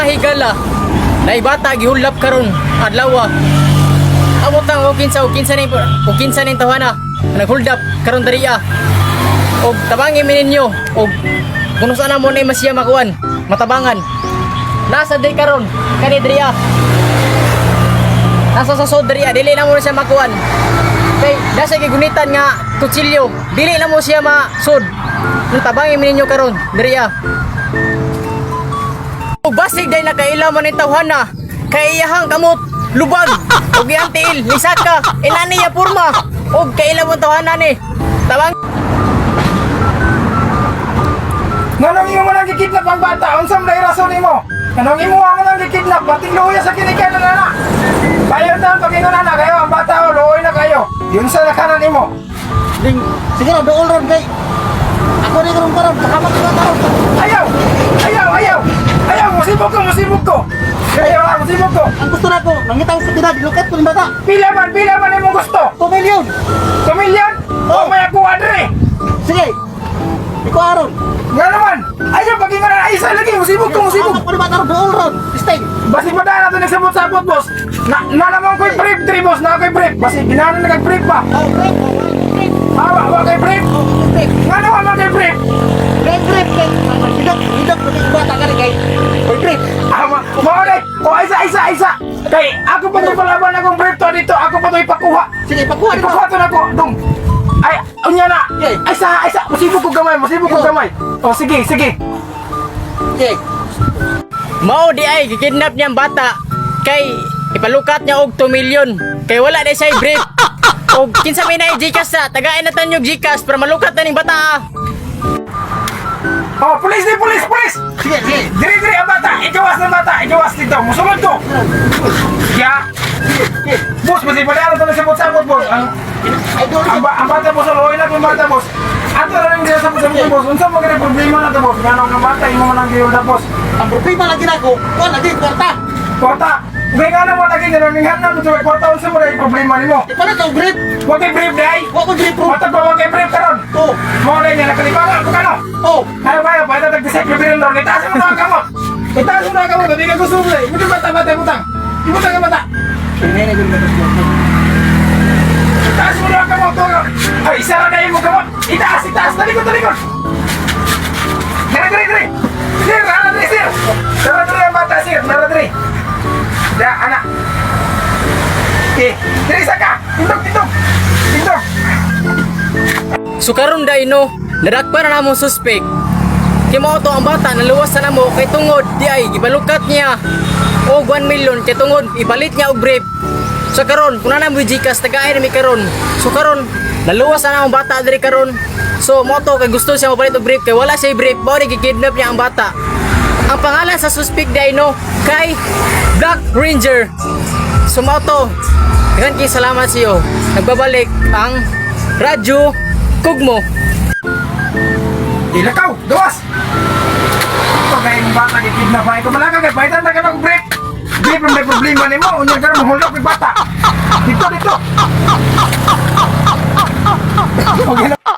higala. Naibata gihulap karon adlaw. Amot ang ukinsa ning tawana. Naghuldap karon dariya. Og tabangin mi ninyo og kung saan mo na masya makuan, matabangan. Nasa day karon kani dariya. Nasa sa dariya dili na mo siya makuan. Kay nasa gigunitan nga kutsilyo, dili na mo siya masud. Nung tabangin mi ninyo karon dariya. Og basig day nakailaw man ni tawhana. Kay iyahang kamot lubag og iyang tiil lisaka inani ya porma og kailaw mo tawhana ni. Tabang Nganong imo man gikidnap ang bata? Unsam day rason nimo? Nganong imo ang nang gikidnap? Bating luya sa kinikayan na nana. Bayan ta pagingon na kayo ang bata o luoy na kayo. Yun sa nakanan nimo. Ding, sige na, dool ron kay. Ako rin karon karon, pakamat ka karon. Ayaw, musibog ko. Ayaw, musibog ko. Ang gusto nako, nangitang sa tinag, lukat ko ni bata. Pila man imo gusto? 2 million. 2 million? O may ako adre. Sige. Ikaw aron. Nga naman. Ayaw pagingon na isa lagi, musibog ko. Pakamat ko ni bata ron, dool ron. Stay. Basi pa dahil natin nagsabot-sabot, boss. Na naman ko'y brief, 3 boss, na ko'y brief. Basi ginahan na nag-brief pa. Oh, break. Hawa kay brief. Break. Nga naman mga kay brief. Break. Hidok, pati bata ka rin kay. Oy, break. Umaulay. O, isa. Kay, ako pa ito'y palaban akong brief to dito. Ako pa ito'y ipakuha. Sige, pagkuha rin Ipakuha to na ko. Dong. Ay, unya na. Ay, isa. Masibog ko gamay. O, sige. Okay. mao di ay gikidnap niyang bata kay ipalukat niya og 2 million kay wala day say brief. Og kinsa may na GCash sa tagain na tanyog GCash para malukat na ning bata. Oh, police! Sige. Diri ang bata. Ikawas dito. Musulod ko. Kaya, boss, masih pada ano sabot-sabot, boss. Ang bata, boss, aloy na yung bata, boss. Ato na rin din sabot-sabot, boss. Unsa mo kaya problema na to, boss? Ganong ang bata, imo mo nang giyuda, boss. Ang problema lagi nako, kuan lagi kwarta. Kwarta, may nga mo lagi ganun, ng hanap mo sa kwarta, unsa mo na yung problema nimo? Ipala ka grip. Huwag kay brief, day. Wa ko grip ron. Matag ba huwag kay brief karon? Oh. Mo na niya, nakalibangan ko kano? Oh. Ayaw, pwede nag-decide ka rin ron. Itaas mo na ang kamot. Hindi ka gusto mo, hindi ka bata, ibutang ka bata. Itaas mo na ang kamot. Ay, isa na yung mo kamot. Itaas, talikod. Diri. Sir, sir. Naradiri ang bata, sir. Naradiri. Da, anak. Okay, diri isa ka. Tindog. So karon day no, nadakpan na namong suspect. Kay mao to ang bata naluwas na namo kay tungod di ay gibalukat niya og 1 million kay tungod ipalit niya og brief. So karon kun na mo GCash tagaay na mi karon. So karon naluwas na namong bata diri karon. So mao to kay gusto siya mapalit og brief kay wala siya brief, mao ni gikidnap niya ang bata. Ang pangalan sa suspect day no kay Black Ranger. So mao to. Daghang kay salamat sa iyo. Nagbabalik ang Radyo Kugmo. Ilakaw, gawas! Pagay yung bata, kikidnap pa. Ito malaka kay paitan na ka ng break. Di may problema ni mo. Unyag ka na mahulog yung bata. Dito. Okay na.